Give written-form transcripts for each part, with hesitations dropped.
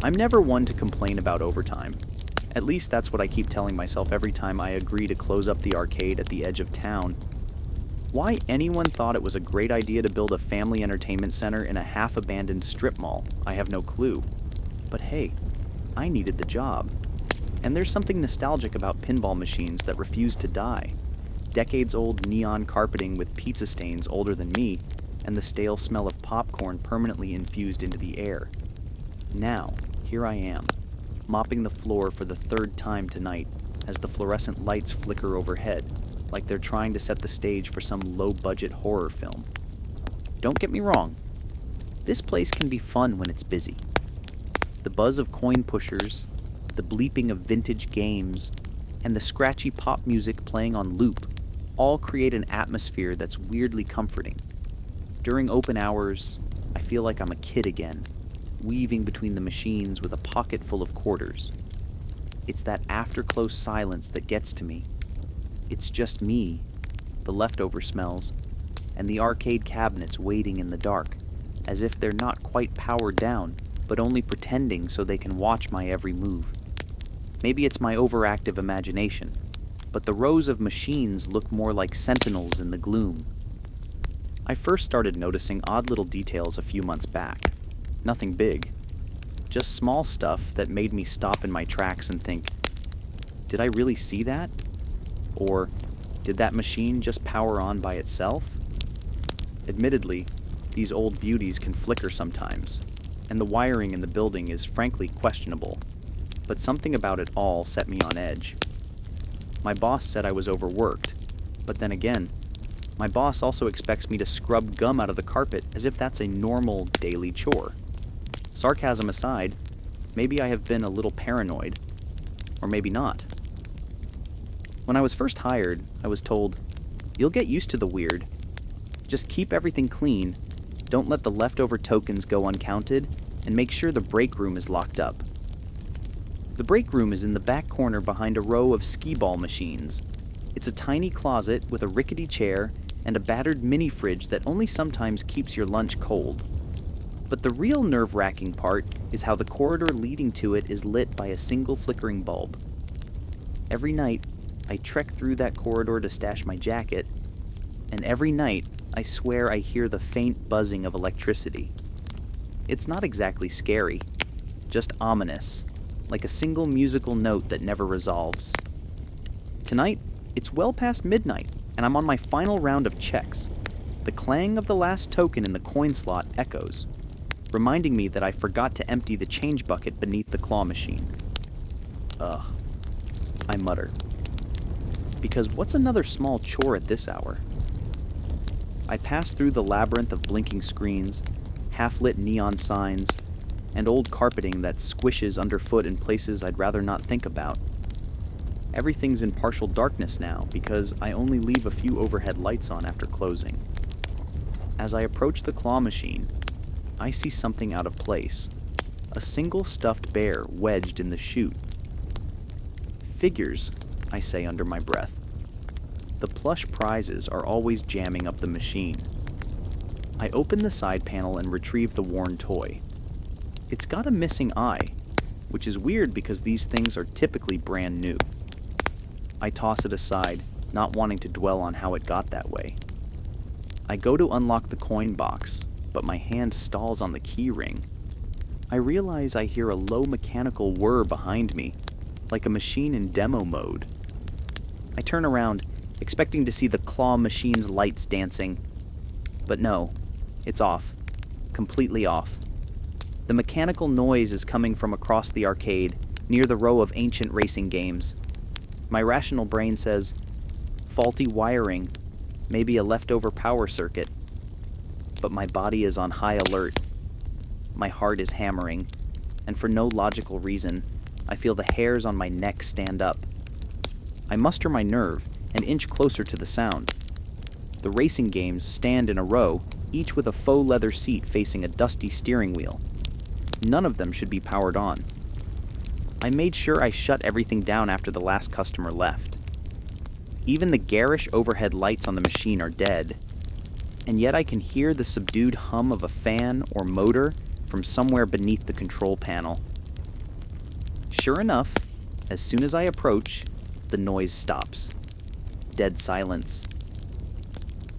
I'm never one to complain about overtime. At least that's what I keep telling myself every time I agree to close up the arcade at the edge of town. Why anyone thought it was a great idea to build a family entertainment center in a half-abandoned strip mall, I have no clue. But hey, I needed the job. And there's something nostalgic about pinball machines that refuse to die. Decades-old neon carpeting with pizza stains older than me, and the stale smell of popcorn permanently infused into the air. Now, here I am, mopping the floor for the third time tonight as the fluorescent lights flicker overhead, like they're trying to set the stage for some low-budget horror film. Don't get me wrong, this place can be fun when it's busy. The buzz of coin pushers, the bleeping of vintage games, and the scratchy pop music playing on loop all create an atmosphere that's weirdly comforting. During open hours, I feel like I'm a kid again, weaving between the machines with a pocket full of quarters. It's that after-close silence that gets to me. It's just me, the leftover smells, and the arcade cabinets waiting in the dark, as if they're not quite powered down, but only pretending so they can watch my every move. Maybe it's my overactive imagination, but the rows of machines look more like sentinels in the gloom. I first started noticing odd little details a few months back. Nothing big. Just small stuff that made me stop in my tracks and think, did I really see that? Or did that machine just power on by itself? Admittedly, these old beauties can flicker sometimes, and the wiring in the building is frankly questionable, but something about it all set me on edge. My boss said I was overworked, but then again, my boss also expects me to scrub gum out of the carpet as if that's a normal daily chore. Sarcasm aside, maybe I have been a little paranoid, or maybe not. When I was first hired, I was told, "You'll get used to the weird. Just keep everything clean, don't let the leftover tokens go uncounted, and make sure the break room is locked up." The break room is in the back corner behind a row of skee-ball machines. It's a tiny closet with a rickety chair and a battered mini-fridge that only sometimes keeps your lunch cold. But the real nerve-wracking part is how the corridor leading to it is lit by a single flickering bulb. Every night, I trek through that corridor to stash my jacket, and every night, I swear I hear the faint buzzing of electricity. It's not exactly scary, just ominous, like a single musical note that never resolves. Tonight, it's well past midnight, and I'm on my final round of checks. The clang of the last token in the coin slot echoes, reminding me that I forgot to empty the change bucket beneath the claw machine. Ugh, I mutter. Because what's another small chore at this hour? I pass through the labyrinth of blinking screens, half-lit neon signs, and old carpeting that squishes underfoot in places I'd rather not think about. Everything's in partial darkness now because I only leave a few overhead lights on after closing. As I approach the claw machine, I see something out of place. A single stuffed bear wedged in the chute. Figures, I say under my breath. The plush prizes are always jamming up the machine. I open the side panel and retrieve the worn toy. It's got a missing eye, which is weird because these things are typically brand new. I toss it aside, not wanting to dwell on how it got that way. I go to unlock the coin box, but my hand stalls on the key ring. I realize I hear a low mechanical whir behind me, like a machine in demo mode. I turn around, expecting to see the claw machine's lights dancing. But no, it's off. Completely off. The mechanical noise is coming from across the arcade, near the row of ancient racing games. My rational brain says, faulty wiring, maybe a leftover power circuit. But my body is on high alert. My heart is hammering, and for no logical reason, I feel the hairs on my neck stand up. I muster my nerve and inch closer to the sound. The racing games stand in a row, each with a faux leather seat facing a dusty steering wheel. None of them should be powered on. I made sure I shut everything down after the last customer left. Even the garish overhead lights on the machine are dead, and yet I can hear the subdued hum of a fan or motor from somewhere beneath the control panel. Sure enough, as soon as I approach, the noise stops. Dead silence.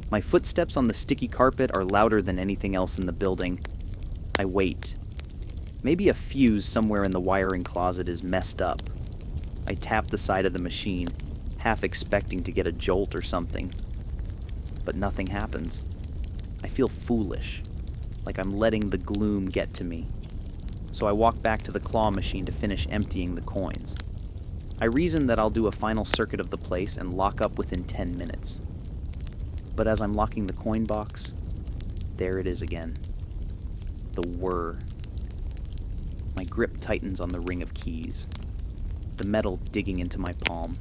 My footsteps on the sticky carpet are louder than anything else in the building. I wait. Maybe a fuse somewhere in the wiring closet is messed up. I tap the side of the machine, half expecting to get a jolt or something. But nothing happens. I feel foolish, like I'm letting the gloom get to me. So I walk back to the claw machine to finish emptying the coins. I reason that I'll do a final circuit of the place and lock up within 10 minutes. But as I'm locking the coin box, there it is again. The whir. My grip tightens on the ring of keys, the metal digging into my palm.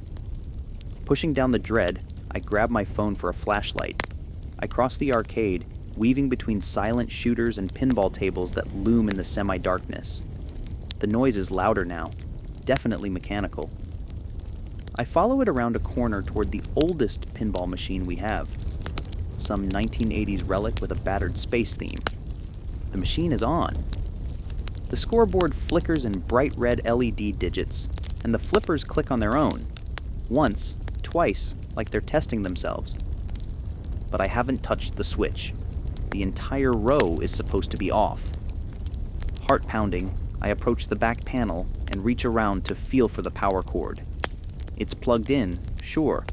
Pushing down the dread, I grab my phone for a flashlight. I cross the arcade, weaving between silent shooters and pinball tables that loom in the semi-darkness. The noise is louder now, definitely mechanical. I follow it around a corner toward the oldest pinball machine we have, some 1980s relic with a battered space theme. The machine is on. The scoreboard flickers in bright red LED digits, and the flippers click on their own. Once, twice, like they're testing themselves. But I haven't touched the switch. The entire row is supposed to be off. Heart pounding, I approach the back panel and reach around to feel for the power cord. It's plugged in, sure,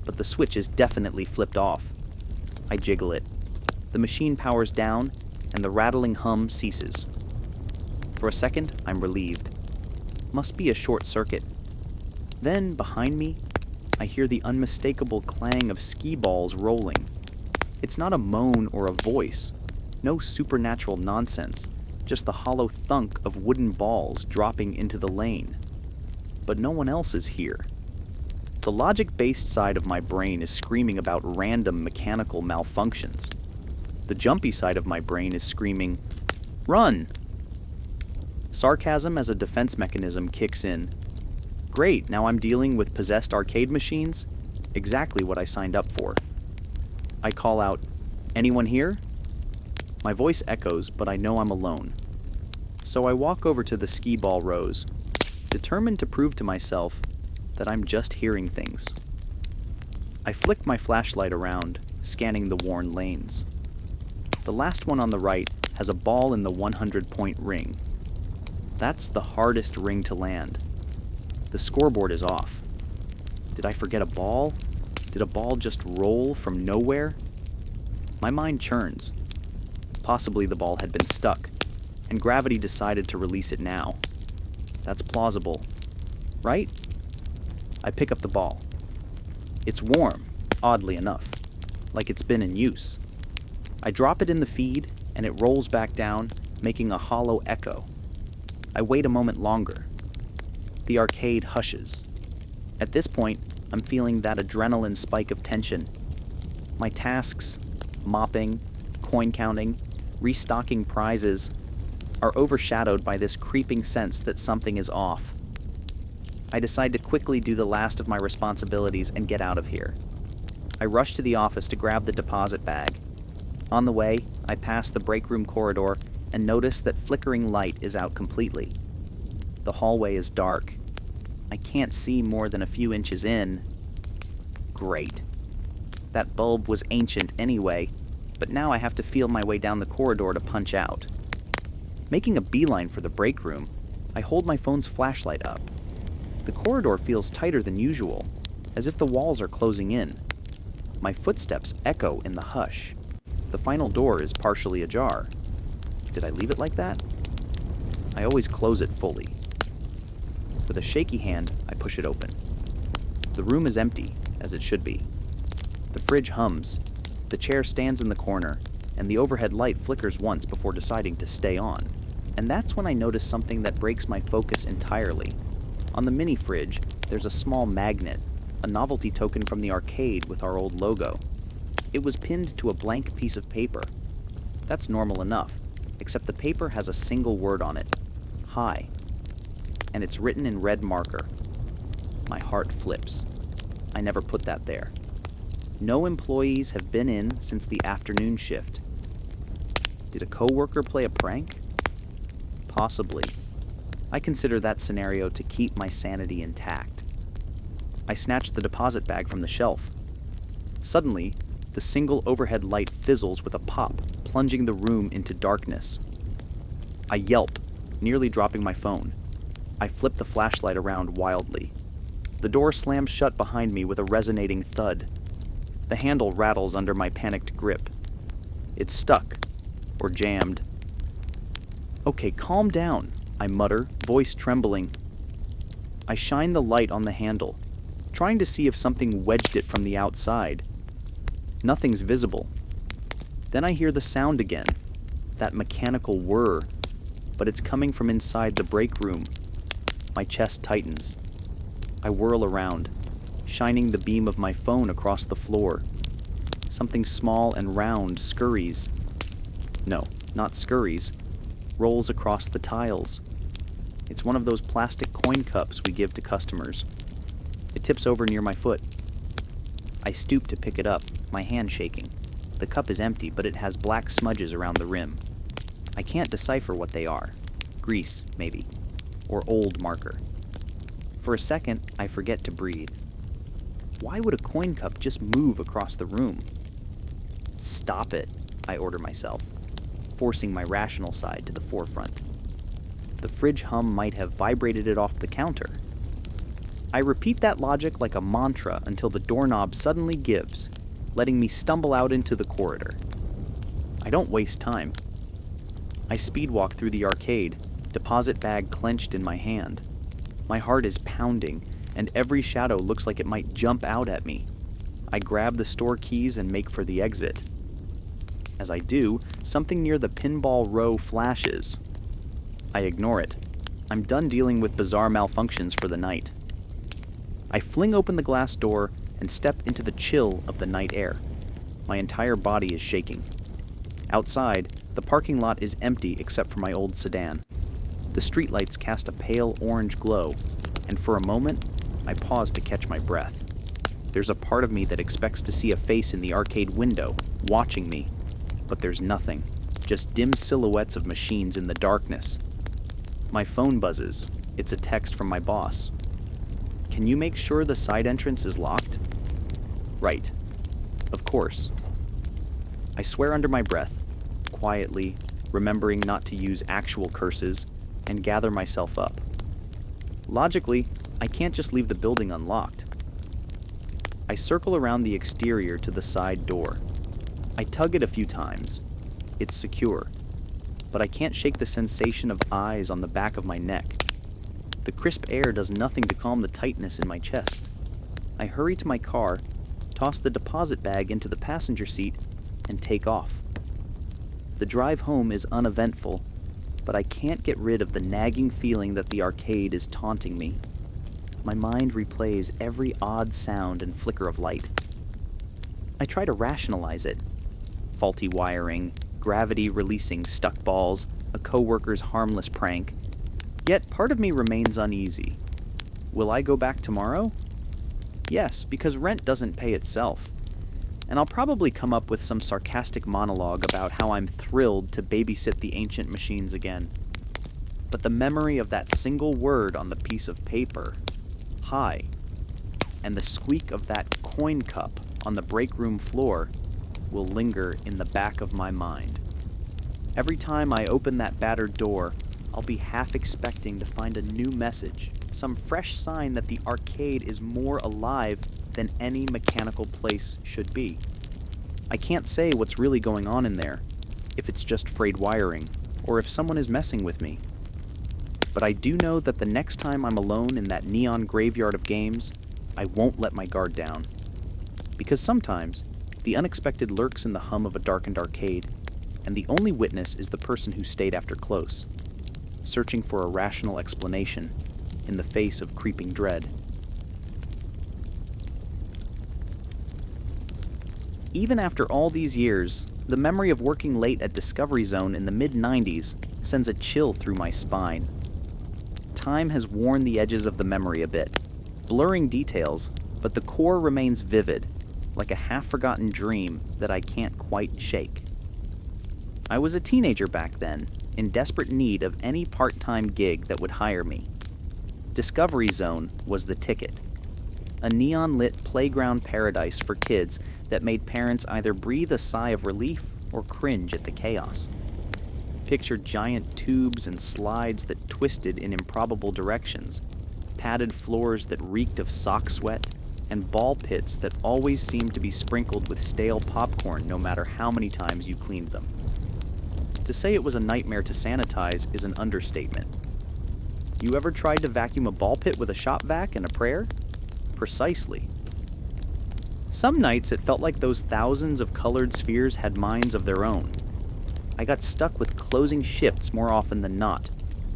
but the switch is definitely flipped off. I jiggle it. The machine powers down, and the rattling hum ceases. For a second, I'm relieved. Must be a short circuit. Then, behind me, I hear the unmistakable clang of skee balls rolling. It's not a moan or a voice. No supernatural nonsense. Just the hollow thunk of wooden balls dropping into the lane. But no one else is here. The logic-based side of my brain is screaming about random mechanical malfunctions. The jumpy side of my brain is screaming, "Run!" Sarcasm as a defense mechanism kicks in. Great, now I'm dealing with possessed arcade machines? Exactly what I signed up for. I call out, "Anyone here?" My voice echoes, but I know I'm alone. So I walk over to the skee ball rows, determined to prove to myself that I'm just hearing things. I flick my flashlight around, scanning the worn lanes. The last one on the right has a ball in the 100-point ring. That's the hardest ring to land. The scoreboard is off. Did I forget a ball? Did a ball just roll from nowhere? My mind churns. Possibly the ball had been stuck, and gravity decided to release it now. That's plausible, right? I pick up the ball. It's warm, oddly enough, like it's been in use. I drop it in the feed, and it rolls back down, making a hollow echo. I wait a moment longer. The arcade hushes. At this point, I'm feeling that adrenaline spike of tension. My tasks, mopping, coin counting, restocking prizes, are overshadowed by this creeping sense that something is off. I decide to quickly do the last of my responsibilities and get out of here. I rush to the office to grab the deposit bag. On the way, I pass the break room corridor and notice that flickering light is out completely. The hallway is dark. I can't see more than a few inches in. Great. That bulb was ancient anyway, but now I have to feel my way down the corridor to punch out. Making a beeline for the break room, I hold my phone's flashlight up. The corridor feels tighter than usual, as if the walls are closing in. My footsteps echo in the hush. The final door is partially ajar. Did I leave it like that? I always close it fully. With a shaky hand, I push it open. The room is empty, as it should be. The fridge hums, the chair stands in the corner, and the overhead light flickers once before deciding to stay on. And that's when I notice something that breaks my focus entirely. On the mini fridge, there's a small magnet, a novelty token from the arcade with our old logo. It was pinned to a blank piece of paper. That's normal enough, except the paper has a single word on it, "Hi," and it's written in red marker. My heart flips. I never put that there. No employees have been in since the afternoon shift. Did a coworker play a prank? Possibly. I consider that scenario to keep my sanity intact. I snatch the deposit bag from the shelf. Suddenly, the single overhead light fizzles with a pop, plunging the room into darkness. I yelp, nearly dropping my phone. I flip the flashlight around wildly. The door slams shut behind me with a resonating thud. The handle rattles under my panicked grip. It's stuck, or jammed. "Okay, calm down," I mutter, voice trembling. I shine the light on the handle, trying to see if something wedged it from the outside. Nothing's visible. Then I hear the sound again, that mechanical whir, but it's coming from inside the break room. My chest tightens. I whirl around, shining the beam of my phone across the floor. Something small and round scurries. No, not scurries. Rolls across the tiles. It's one of those plastic coin cups we give to customers. It tips over near my foot. I stoop to pick it up, my hand shaking. The cup is empty, but it has black smudges around the rim. I can't decipher what they are. Grease, maybe. Or old marker. For a second, I forget to breathe. Why would a coin cup just move across the room? "Stop it," I order myself, forcing my rational side to the forefront. The fridge hum might have vibrated it off the counter. I repeat that logic like a mantra until the doorknob suddenly gives, letting me stumble out into the corridor. I don't waste time. I speedwalk through the arcade, deposit bag clenched in my hand. My heart is pounding, and every shadow looks like it might jump out at me. I grab the store keys and make for the exit. As I do, something near the pinball row flashes. I ignore it. I'm done dealing with bizarre malfunctions for the night. I fling open the glass door and step into the chill of the night air. My entire body is shaking. Outside, the parking lot is empty except for my old sedan. The streetlights cast a pale orange glow, and for a moment, I pause to catch my breath. There's a part of me that expects to see a face in the arcade window, watching me, but there's nothing, just dim silhouettes of machines in the darkness. My phone buzzes. It's a text from my boss. "Can you make sure the side entrance is locked?" Right. Of course. I swear under my breath, quietly, remembering not to use actual curses, and gather myself up. Logically, I can't just leave the building unlocked. I circle around the exterior to the side door. I tug it a few times. It's secure, but I can't shake the sensation of eyes on the back of my neck. The crisp air does nothing to calm the tightness in my chest. I hurry to my car, toss the deposit bag into the passenger seat, and take off. The drive home is uneventful, but I can't get rid of the nagging feeling that the arcade is taunting me. My mind replays every odd sound and flicker of light. I try to rationalize it. Faulty wiring, gravity releasing stuck balls, a coworker's harmless prank. Yet part of me remains uneasy. Will I go back tomorrow? Yes, because rent doesn't pay itself. And I'll probably come up with some sarcastic monologue about how I'm thrilled to babysit the ancient machines again. But the memory of that single word on the piece of paper, "hi," and the squeak of that coin cup on the break room floor will linger in the back of my mind. Every time I open that battered door, I'll be half expecting to find a new message, some fresh sign that the arcade is more alive than any mechanical place should be. I can't say what's really going on in there, if it's just frayed wiring, or if someone is messing with me. But I do know that the next time I'm alone in that neon graveyard of games, I won't let my guard down. Because sometimes, the unexpected lurks in the hum of a darkened arcade, and the only witness is the person who stayed after close, searching for a rational explanation in the face of creeping dread. Even after all these years, the memory of working late at Discovery Zone in the mid-90s sends a chill through my spine. Time has worn the edges of the memory a bit, blurring details, but the core remains vivid, like a half-forgotten dream that I can't quite shake. I was a teenager back then, in desperate need of any part-time gig that would hire me. Discovery Zone was the ticket. A neon-lit playground paradise for kids that made parents either breathe a sigh of relief or cringe at the chaos. Picture giant tubes and slides that twisted in improbable directions, padded floors that reeked of sock sweat, and ball pits that always seemed to be sprinkled with stale popcorn no matter how many times you cleaned them. To say it was a nightmare to sanitize is an understatement. You ever tried to vacuum a ball pit with a shop vac and a prayer? Precisely. Some nights it felt like those thousands of colored spheres had minds of their own. I got stuck with closing shifts more often than not,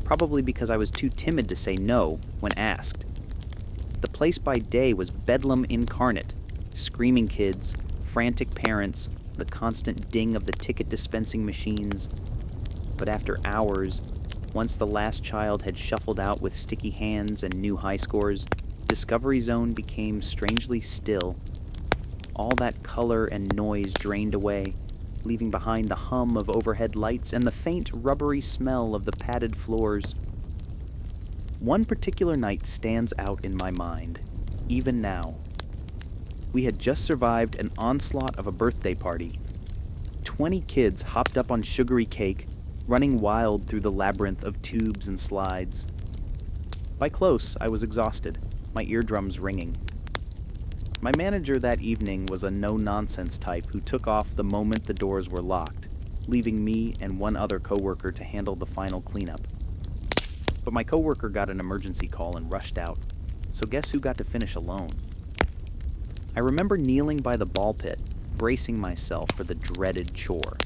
probably because I was too timid to say no when asked. The place by day was bedlam incarnate, screaming kids, frantic parents, the constant ding of the ticket dispensing machines. But after hours, once the last child had shuffled out with sticky hands and new high scores, Discovery Zone became strangely still. All that color and noise drained away, leaving behind the hum of overhead lights and the faint, rubbery smell of the padded floors. One particular night stands out in my mind, even now. We had just survived an onslaught of a birthday party. 20 kids hopped up on sugary cake, running wild through the labyrinth of tubes and slides. By close, I was exhausted, my eardrums ringing. My manager that evening was a no-nonsense type who took off the moment the doors were locked, leaving me and one other coworker to handle the final cleanup. But my coworker got an emergency call and rushed out, so guess who got to finish alone? I remember kneeling by the ball pit, bracing myself for the dreaded chore.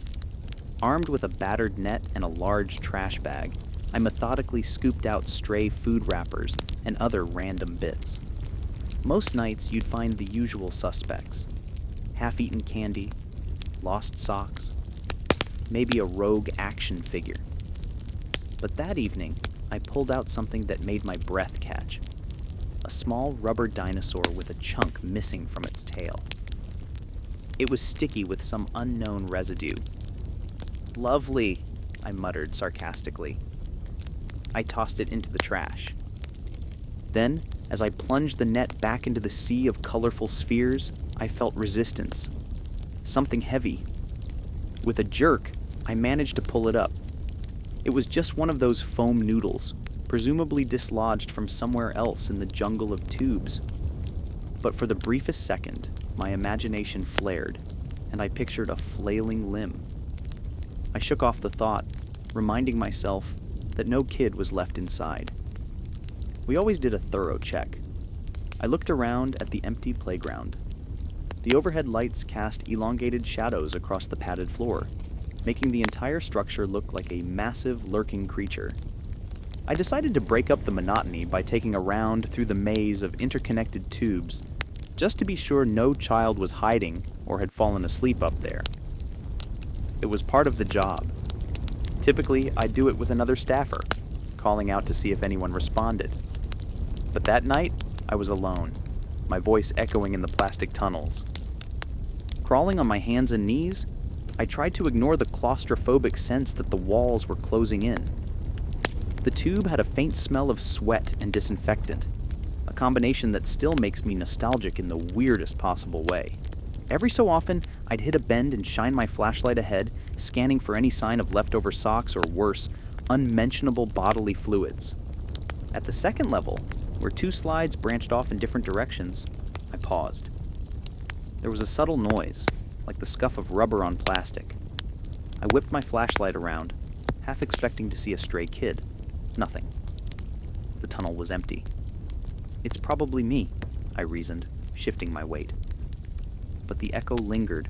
Armed with a battered net and a large trash bag, I methodically scooped out stray food wrappers and other random bits. Most nights you'd find the usual suspects: half-eaten candy, lost socks, maybe a rogue action figure. But that evening, I pulled out something that made my breath catch. A small rubber dinosaur with a chunk missing from its tail. It was sticky with some unknown residue. "Lovely," I muttered sarcastically. I tossed it into the trash. Then, as I plunged the net back into the sea of colorful spheres, I felt resistance. Something heavy. With a jerk, I managed to pull it up. It was just one of those foam noodles, presumably dislodged from somewhere else in the jungle of tubes. But for the briefest second, my imagination flared, and I pictured a flailing limb. I shook off the thought, reminding myself that no kid was left inside. We always did a thorough check. I looked around at the empty playground. The overhead lights cast elongated shadows across the padded floor, making the entire structure look like a massive, lurking creature. I decided to break up the monotony by taking a round through the maze of interconnected tubes, just to be sure no child was hiding or had fallen asleep up there. It was part of the job. Typically, I'd do it with another staffer, calling out to see if anyone responded. But that night, I was alone, my voice echoing in the plastic tunnels. Crawling on my hands and knees, I tried to ignore the claustrophobic sense that the walls were closing in. The tube had a faint smell of sweat and disinfectant, a combination that still makes me nostalgic in the weirdest possible way. Every so often, I'd hit a bend and shine my flashlight ahead, scanning for any sign of leftover socks or worse, unmentionable bodily fluids. At the second level, where two slides branched off in different directions, I paused. There was a subtle noise, like the scuff of rubber on plastic. I whipped my flashlight around, half expecting to see a stray kid. Nothing. The tunnel was empty. It's probably me, I reasoned, shifting my weight. But the echo lingered,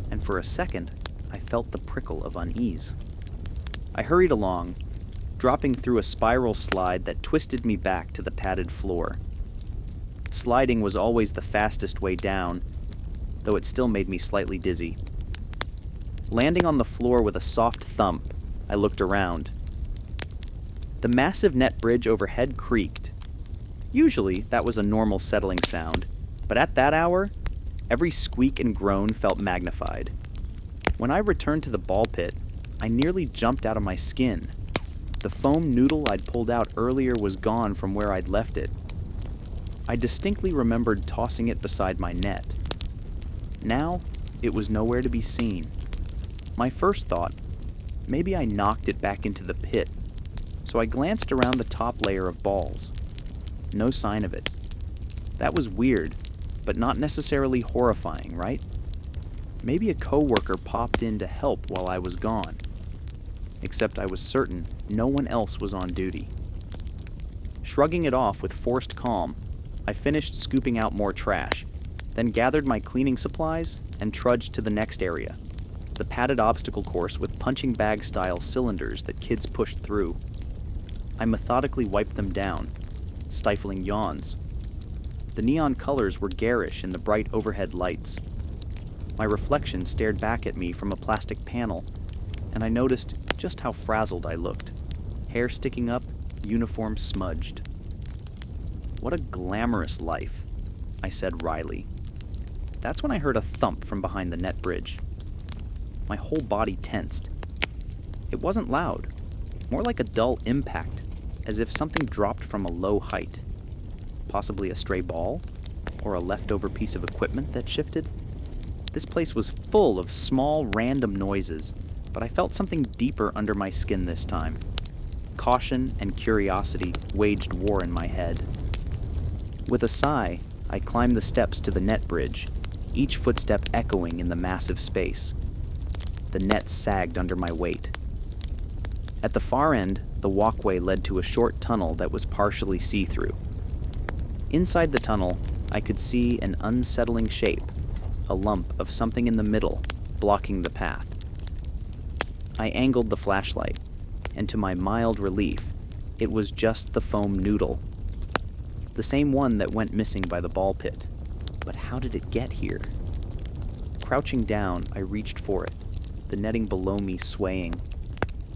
and for a second, I felt the prickle of unease. I hurried along, dropping through a spiral slide that twisted me back to the padded floor. Sliding was always the fastest way down, though it still made me slightly dizzy. Landing on the floor with a soft thump, I looked around. The massive net bridge overhead creaked. Usually, that was a normal settling sound, but at that hour, every squeak and groan felt magnified. When I returned to the ball pit, I nearly jumped out of my skin. The foam noodle I'd pulled out earlier was gone from where I'd left it. I distinctly remembered tossing it beside my net. Now, it was nowhere to be seen. My first thought, maybe I knocked it back into the pit, so I glanced around the top layer of balls. No sign of it. That was weird, but not necessarily horrifying, right? Maybe a coworker popped in to help while I was gone. Except I was certain no one else was on duty. Shrugging it off with forced calm, I finished scooping out more trash, then gathered my cleaning supplies and trudged to the next area, the padded obstacle course with punching bag-style cylinders that kids pushed through. I methodically wiped them down, stifling yawns. The neon colors were garish in the bright overhead lights. My reflection stared back at me from a plastic panel, and I noticed just how frazzled I looked. Hair sticking up, uniform smudged. "What a glamorous life," I said wryly. That's when I heard a thump from behind the net bridge. My whole body tensed. It wasn't loud, more like a dull impact, as if something dropped from a low height. Possibly a stray ball, or a leftover piece of equipment that shifted. This place was full of small, random noises, but I felt something deeper under my skin this time. Caution and curiosity waged war in my head. With a sigh, I climbed the steps to the net bridge, each footstep echoing in the massive space. The net sagged under my weight. At the far end, the walkway led to a short tunnel that was partially see-through. Inside the tunnel, I could see an unsettling shape, a lump of something in the middle, blocking the path. I angled the flashlight, and to my mild relief, it was just the foam noodle. The same one that went missing by the ball pit. But how did it get here? Crouching down, I reached for it, the netting below me swaying.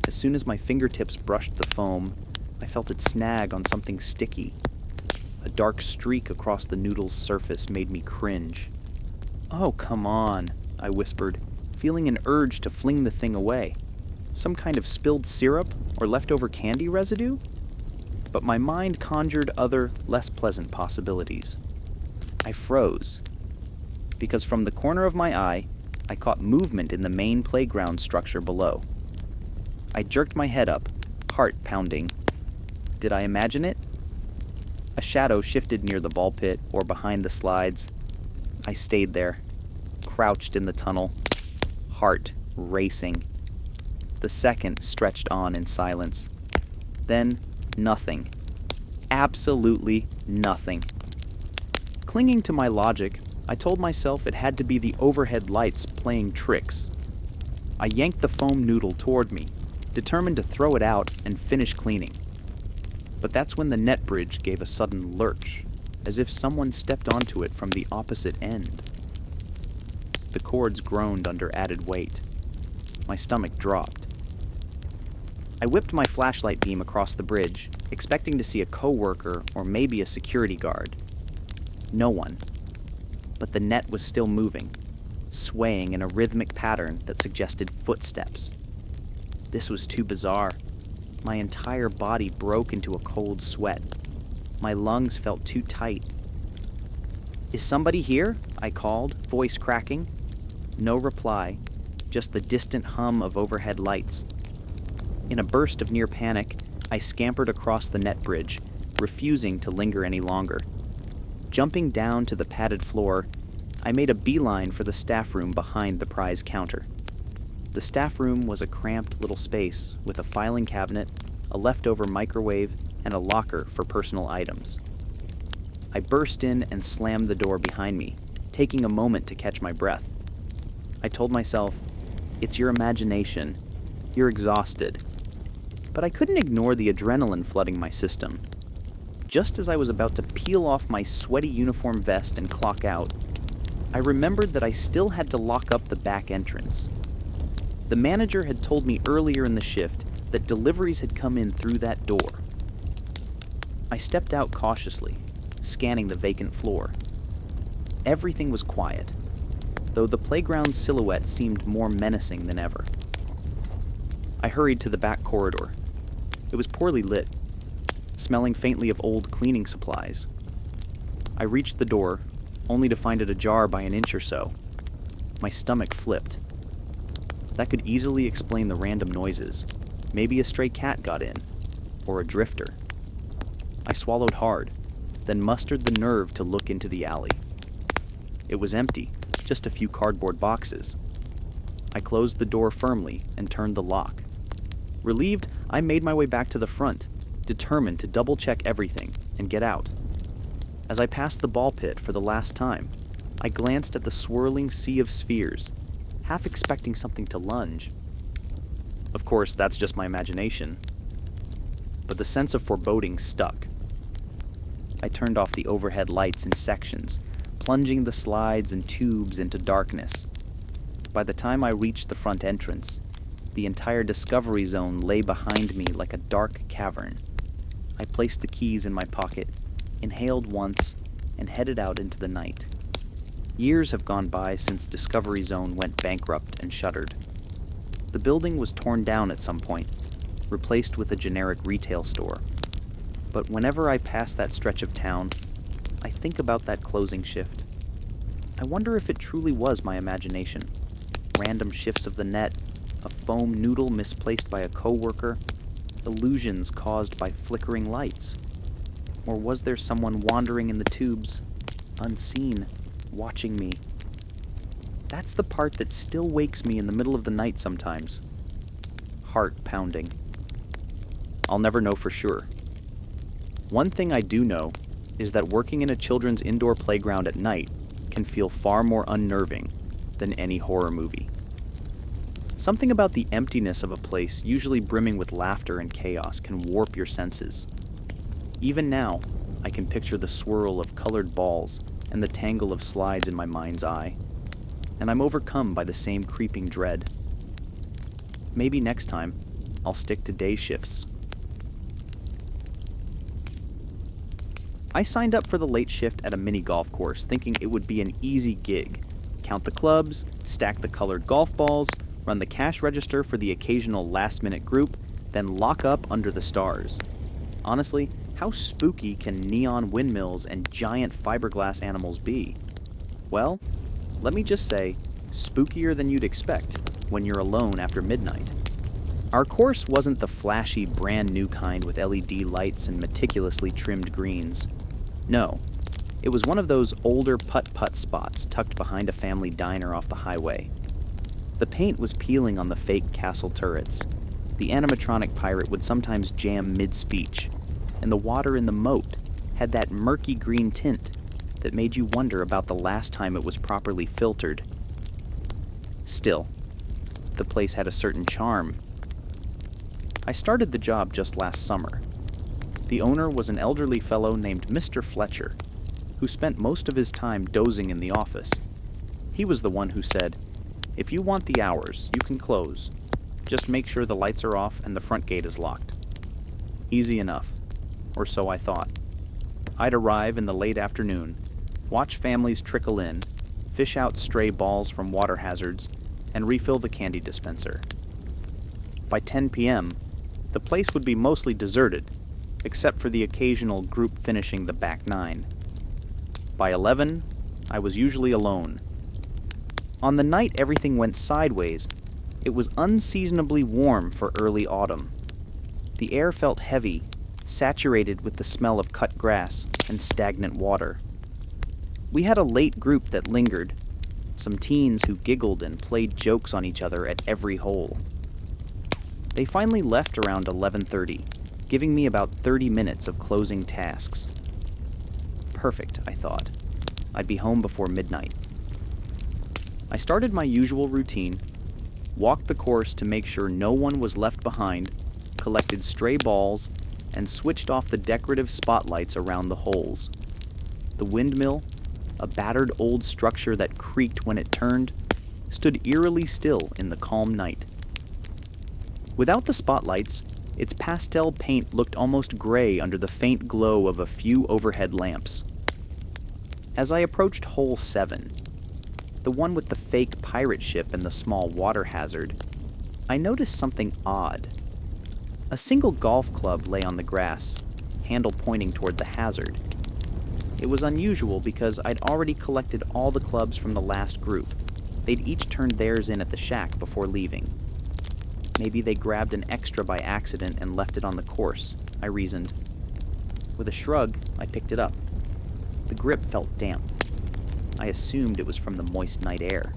As soon as my fingertips brushed the foam, I felt it snag on something sticky. A dark streak across the noodle's surface made me cringe. "Oh, come on," I whispered, feeling an urge to fling the thing away. Some kind of spilled syrup or leftover candy residue? But my mind conjured other, less pleasant possibilities. I froze, because from the corner of my eye, I caught movement in the main playground structure below. I jerked my head up, heart pounding. Did I imagine it? A shadow shifted near the ball pit or behind the slides. I stayed there, crouched in the tunnel, heart racing. The second stretched on in silence. Then, nothing. Absolutely nothing. Clinging to my logic, I told myself it had to be the overhead lights playing tricks. I yanked the foam noodle toward me, determined to throw it out and finish cleaning. But that's when the net bridge gave a sudden lurch, as if someone stepped onto it from the opposite end. The cords groaned under added weight. My stomach dropped. I whipped my flashlight beam across the bridge, expecting to see a coworker or maybe a security guard. No one. But the net was still moving, swaying in a rhythmic pattern that suggested footsteps. This was too bizarre. My entire body broke into a cold sweat. My lungs felt too tight. "Is somebody here?" I called, voice cracking. No reply, just the distant hum of overhead lights. In a burst of near panic, I scampered across the net bridge, refusing to linger any longer. Jumping down to the padded floor, I made a beeline for the staff room behind the prize counter. The staff room was a cramped little space with a filing cabinet, a leftover microwave, and a locker for personal items. I burst in and slammed the door behind me, taking a moment to catch my breath. I told myself, "It's your imagination. You're exhausted." But I couldn't ignore the adrenaline flooding my system. Just as I was about to peel off my sweaty uniform vest and clock out, I remembered that I still had to lock up the back entrance. The manager had told me earlier in the shift that deliveries had come in through that door. I stepped out cautiously, scanning the vacant floor. Everything was quiet, though the playground silhouette seemed more menacing than ever. I hurried to the back corridor. It was poorly lit, smelling faintly of old cleaning supplies. I reached the door, only to find it ajar by an inch or so. My stomach flipped. That could easily explain the random noises. Maybe a stray cat got in, or a drifter. I swallowed hard, then mustered the nerve to look into the alley. It was empty, just a few cardboard boxes. I closed the door firmly and turned the lock. Relieved, I made my way back to the front, determined to double-check everything and get out. As I passed the ball pit for the last time, I glanced at the swirling sea of spheres, half expecting something to lunge. Of course, that's just my imagination, but the sense of foreboding stuck. I turned off the overhead lights in sections, plunging the slides and tubes into darkness. By the time I reached the front entrance, the entire discovery zone lay behind me like a dark cavern. I placed the keys in my pocket, inhaled once, and headed out into the night. Years have gone by since Discovery Zone went bankrupt and shuttered. The building was torn down at some point, replaced with a generic retail store. But whenever I pass that stretch of town, I think about that closing shift. I wonder if it truly was my imagination. Random shifts of the net, a foam noodle misplaced by a coworker, illusions caused by flickering lights. Or was there someone wandering in the tubes, unseen, watching me? That's the part that still wakes me in the middle of the night sometimes. Heart pounding. I'll never know for sure. One thing I do know is that working in a children's indoor playground at night can feel far more unnerving than any horror movie. Something about the emptiness of a place usually brimming with laughter and chaos can warp your senses. Even now, I can picture the swirl of colored balls and the tangle of slides in my mind's eye, and I'm overcome by the same creeping dread. Maybe next time, I'll stick to day shifts. I signed up for the late shift at a mini golf course thinking it would be an easy gig. Count the clubs, stack the colored golf balls, run the cash register for the occasional last-minute group, then lock up under the stars. Honestly, how spooky can neon windmills and giant fiberglass animals be? Well, let me just say, spookier than you'd expect when you're alone after midnight. Our course wasn't the flashy, brand-new kind with LED lights and meticulously trimmed greens. No, it was one of those older putt-putt spots tucked behind a family diner off the highway. The paint was peeling on the fake castle turrets. The animatronic pirate would sometimes jam mid-speech, and the water in the moat had that murky green tint that made you wonder about the last time it was properly filtered. Still, the place had a certain charm. I started the job just last summer. The owner was an elderly fellow named Mr. Fletcher, who spent most of his time dozing in the office. He was the one who said, "If you want the hours, you can close. Just make sure the lights are off and the front gate is locked." Easy enough, or so I thought. I'd arrive in the late afternoon, watch families trickle in, fish out stray balls from water hazards, and refill the candy dispenser. By 10 p.m., the place would be mostly deserted, except for the occasional group finishing the back nine. By 11, I was usually alone. On the night everything went sideways, it was unseasonably warm for early autumn. The air felt heavy, saturated with the smell of cut grass and stagnant water. We had a late group that lingered, some teens who giggled and played jokes on each other at every hole. They finally left around 11:30, giving me about 30 minutes of closing tasks. Perfect, I thought. I'd be home before midnight. I started my usual routine, walked the course to make sure no one was left behind, collected stray balls, and switched off the decorative spotlights around the holes. The windmill, a battered old structure that creaked when it turned, stood eerily still in the calm night. Without the spotlights, its pastel paint looked almost gray under the faint glow of a few overhead lamps. As I approached hole 7, the one with the fake pirate ship and the small water hazard, I noticed something odd. A single golf club lay on the grass, handle pointing toward the hazard. It was unusual because I'd already collected all the clubs from the last group. They'd each turned theirs in at the shack before leaving. Maybe they grabbed an extra by accident and left it on the course, I reasoned. With a shrug, I picked it up. The grip felt damp. I assumed it was from the moist night air.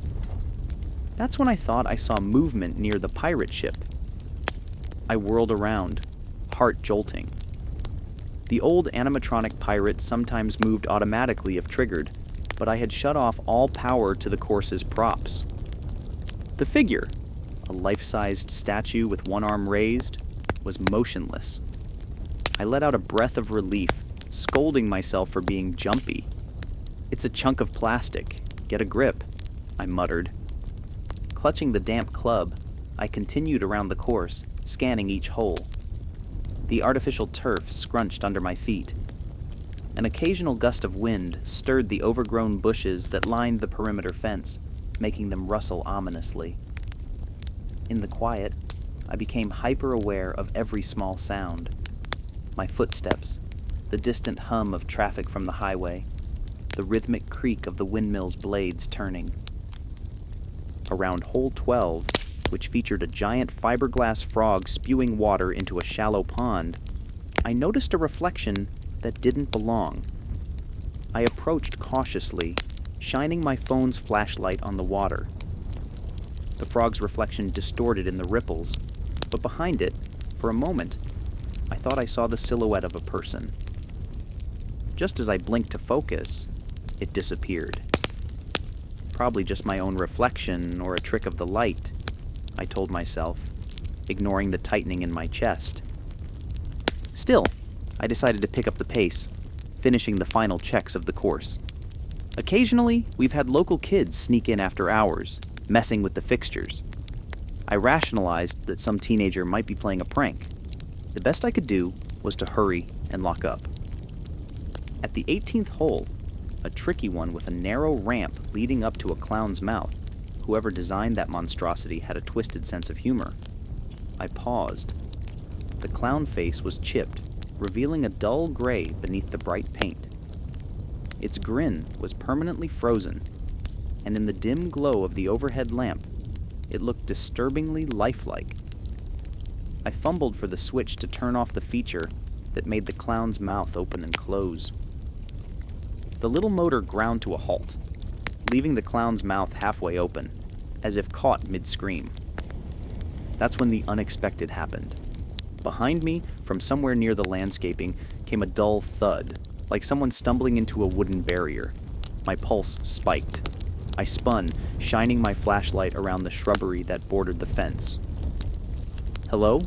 That's when I thought I saw movement near the pirate ship. I whirled around, heart jolting. The old animatronic pirate sometimes moved automatically if triggered, but I had shut off all power to the course's props. The figure, a life-sized statue with one arm raised, was motionless. I let out a breath of relief, scolding myself for being jumpy. "It's a chunk of plastic. Get a grip," I muttered. Clutching the damp club, I continued around the course, scanning each hole. The artificial turf scrunched under my feet. An occasional gust of wind stirred the overgrown bushes that lined the perimeter fence, making them rustle ominously. In the quiet, I became hyper-aware of every small sound. My footsteps, the distant hum of traffic from the highway, the rhythmic creak of the windmill's blades turning. Around hole 12, which featured a giant fiberglass frog spewing water into a shallow pond, I noticed a reflection that didn't belong. I approached cautiously, shining my phone's flashlight on the water. The frog's reflection distorted in the ripples, but behind it, for a moment, I thought I saw the silhouette of a person. Just as I blinked to focus, it disappeared. Probably just my own reflection or a trick of the light, I told myself, ignoring the tightening in my chest. Still, I decided to pick up the pace, finishing the final checks of the course. Occasionally, we've had local kids sneak in after hours, messing with the fixtures. I rationalized that some teenager might be playing a prank. The best I could do was to hurry and lock up. At the 18th hole, a tricky one with a narrow ramp leading up to a clown's mouth, whoever designed that monstrosity had a twisted sense of humor. I paused. The clown face was chipped, revealing a dull gray beneath the bright paint. Its grin was permanently frozen, and in the dim glow of the overhead lamp, it looked disturbingly lifelike. I fumbled for the switch to turn off the feature that made the clown's mouth open and close. The little motor ground to a halt, leaving the clown's mouth halfway open, as if caught mid-scream. That's when the unexpected happened. Behind me, from somewhere near the landscaping, came a dull thud, like someone stumbling into a wooden barrier. My pulse spiked. I spun, shining my flashlight around the shrubbery that bordered the fence. "Hello?"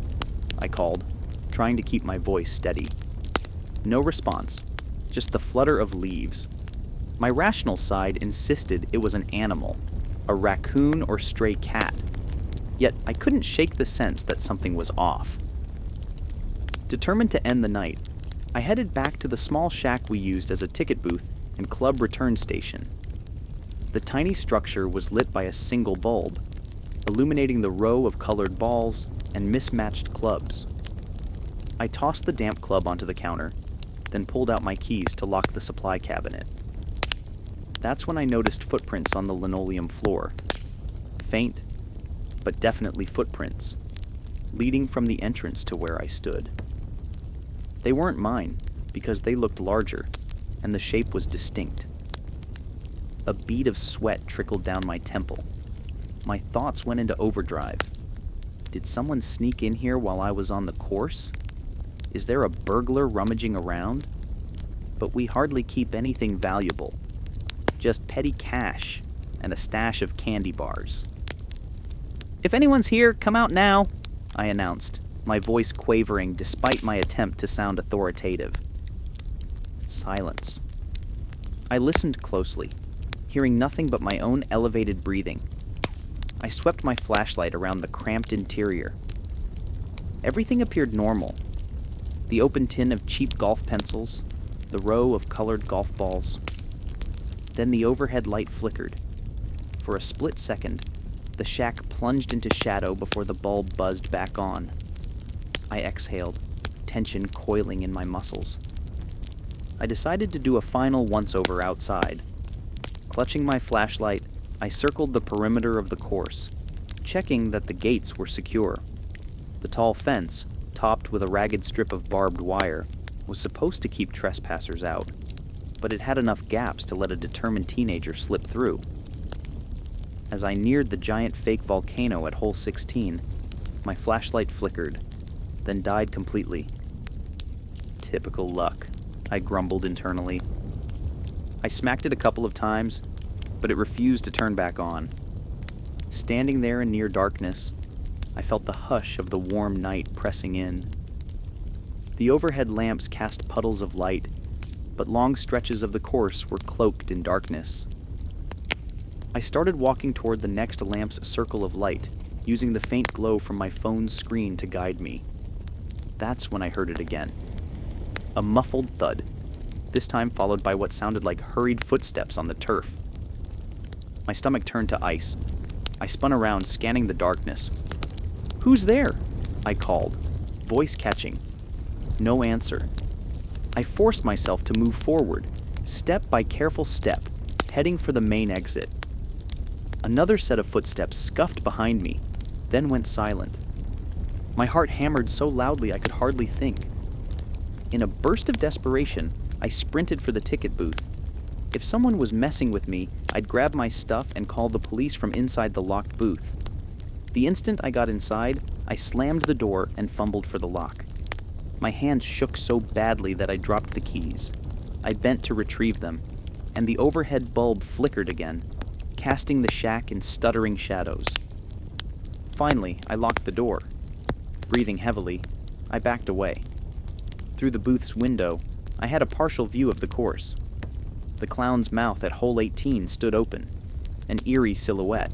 I called, trying to keep my voice steady. No response, just the flutter of leaves. My rational side insisted it was an animal, a raccoon or stray cat, yet I couldn't shake the sense that something was off. Determined to end the night, I headed back to the small shack we used as a ticket booth and club return station. The tiny structure was lit by a single bulb, illuminating the row of colored balls and mismatched clubs. I tossed the damp club onto the counter, then pulled out my keys to lock the supply cabinet. That's when I noticed footprints on the linoleum floor. Faint, but definitely footprints, leading from the entrance to where I stood. They weren't mine, because they looked larger, and the shape was distinct. A bead of sweat trickled down my temple. My thoughts went into overdrive. Did someone sneak in here while I was on the course? Is there a burglar rummaging around? But we hardly keep anything valuable. Just petty cash and a stash of candy bars. "If anyone's here, come out now," I announced, my voice quavering despite my attempt to sound authoritative. Silence. I listened closely, hearing nothing but my own elevated breathing. I swept my flashlight around the cramped interior. Everything appeared normal. The open tin of cheap golf pencils, the row of colored golf balls. Then the overhead light flickered. For a split second, The shack plunged into shadow before the bulb buzzed back on. I exhaled, tension coiling in my muscles. I decided to do a final once-over outside. Clutching my flashlight, I circled the perimeter of the course, checking that the gates were secure. The tall fence, topped with a ragged strip of barbed wire, was supposed to keep trespassers out, but it had enough gaps to let a determined teenager slip through. As I neared the giant fake volcano at hole 16, my flashlight flickered, then died completely. Typical luck, I grumbled internally. I smacked it a couple of times, but it refused to turn back on. Standing there in near darkness, I felt the hush of the warm night pressing in. The overhead lamps cast puddles of light, but long stretches of the course were cloaked in darkness. I started walking toward the next lamp's circle of light, using the faint glow from my phone's screen to guide me. That's when I heard it again. A muffled thud, this time followed by what sounded like hurried footsteps on the turf. My stomach turned to ice. I spun around, scanning the darkness. "Who's there?" I called, voice catching. No answer. I forced myself to move forward, step by careful step, heading for the main exit. Another set of footsteps scuffed behind me, then went silent. My heart hammered so loudly I could hardly think. In a burst of desperation, I sprinted for the ticket booth. If someone was messing with me, I'd grab my stuff and call the police from inside the locked booth. The instant I got inside, I slammed the door and fumbled for the lock. My hands shook so badly that I dropped the keys. I bent to retrieve them, and the overhead bulb flickered again, casting the shack in stuttering shadows. Finally, I locked the door. Breathing heavily, I backed away. Through the booth's window, I had a partial view of the course. The clown's mouth at hole 18 stood open, an eerie silhouette.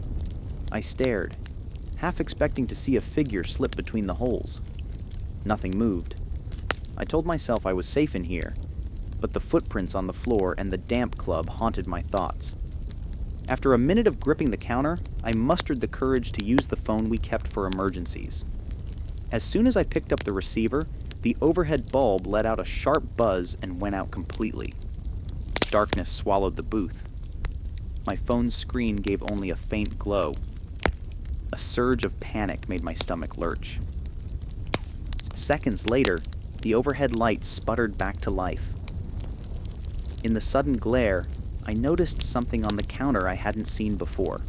I stared, half expecting to see a figure slip between the holes. Nothing moved. I told myself I was safe in here, but the footprints on the floor and the damp club haunted my thoughts. After a minute of gripping the counter, I mustered the courage to use the phone we kept for emergencies. As soon as I picked up the receiver, the overhead bulb let out a sharp buzz and went out completely. Darkness swallowed the booth. My phone's screen gave only a faint glow. A surge of panic made my stomach lurch. Seconds later, the overhead light sputtered back to life. In the sudden glare, I noticed something on the counter I hadn't seen before.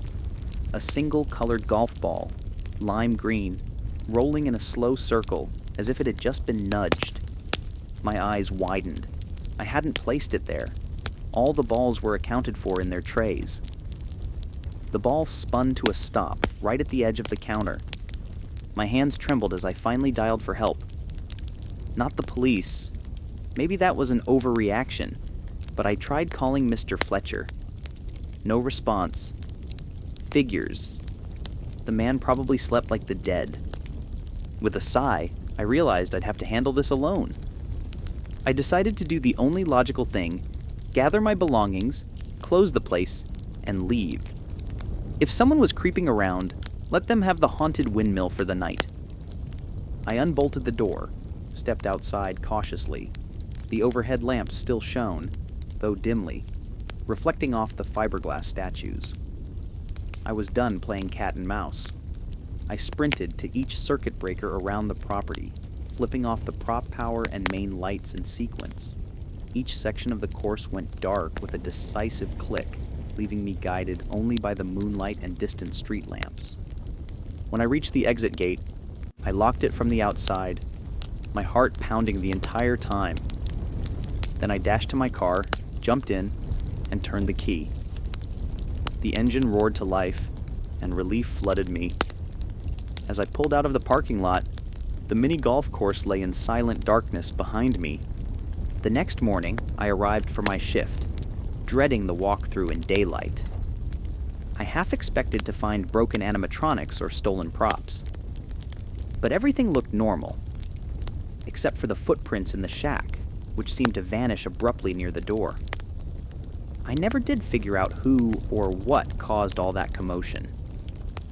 A single colored golf ball, lime green, rolling in a slow circle as if it had just been nudged. My eyes widened. I hadn't placed it there. All the balls were accounted for in their trays. The ball spun to a stop right at the edge of the counter. My hands trembled as I finally dialed for help. Not the police. Maybe that was an overreaction, but I tried calling Mr. Fletcher. No response. Figures. The man probably slept like the dead. With a sigh, I realized I'd have to handle this alone. I decided to do the only logical thing, gather my belongings, close the place, and leave. If someone was creeping around, let them have the haunted windmill for the night. I unbolted the door, stepped outside cautiously. The overhead lamps still shone, though dimly, reflecting off the fiberglass statues. I was done playing cat and mouse. I sprinted to each circuit breaker around the property, flipping off the prop power and main lights in sequence. Each section of the course went dark with a decisive click, leaving me guided only by the moonlight and distant street lamps. When I reached the exit gate, I locked it from the outside, my heart pounding the entire time. Then I dashed to my car, jumped in, and turned the key. The engine roared to life, and relief flooded me. As I pulled out of the parking lot, the mini golf course lay in silent darkness behind me. The next morning, I arrived for my shift, dreading the walkthrough in daylight. I half expected to find broken animatronics or stolen props. But everything looked normal, except for the footprints in the shack, which seemed to vanish abruptly near the door. I never did figure out who or what caused all that commotion.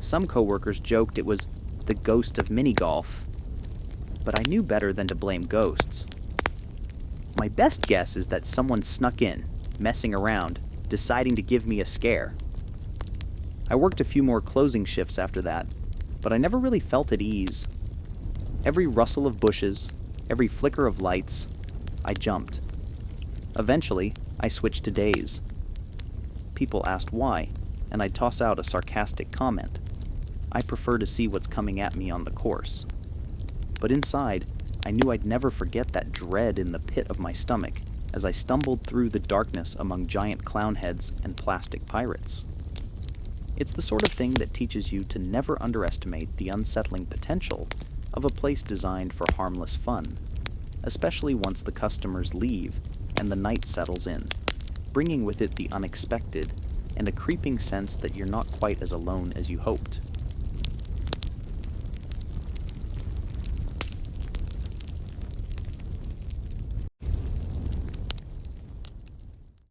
Some coworkers joked it was the ghost of mini golf, but I knew better than to blame ghosts. My best guess is that someone snuck in, messing around, deciding to give me a scare. I worked a few more closing shifts after that, but I never really felt at ease. Every rustle of bushes, every flicker of lights, I jumped. Eventually, I switched to days. People asked why, and I'd toss out a sarcastic comment. I prefer to see what's coming at me on the course. But inside, I knew I'd never forget that dread in the pit of my stomach as I stumbled through the darkness among giant clown heads and plastic pirates. It's the sort of thing that teaches you to never underestimate the unsettling potential of a place designed for harmless fun, especially once the customers leave and the night settles in, bringing with it the unexpected and a creeping sense that you're not quite as alone as you hoped.